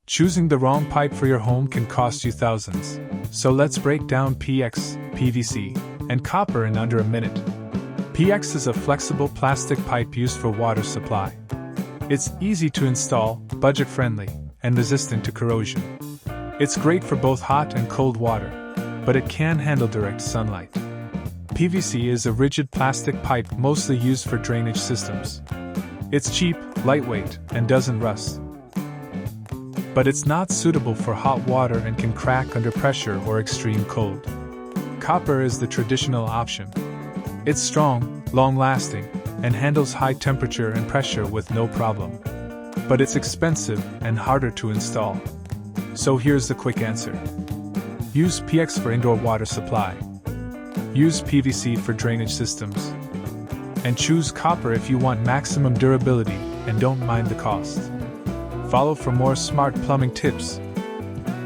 Choosing the wrong pipe for your home can cost you thousands. So let's break down PEX, PVC, and copper in under a minute. PEX is a flexible plastic pipe used for water supply. It's easy to install, budget-friendly, and resistant to corrosion. It's great for both hot and cold water, but it can handle direct sunlight. PVC is a rigid plastic pipe mostly used for drainage systems. It's cheap, lightweight, and doesn't rust. But it's not suitable for hot water and can crack under pressure or extreme cold. Copper is the traditional option. It's strong, long-lasting, and handles high temperature and pressure with no problem. But it's expensive and harder to install. So here's the quick answer. Use PEX for indoor water supply. Use PVC for drainage systems. And choose copper if you want maximum durability and don't mind the cost. Follow for more smart plumbing tips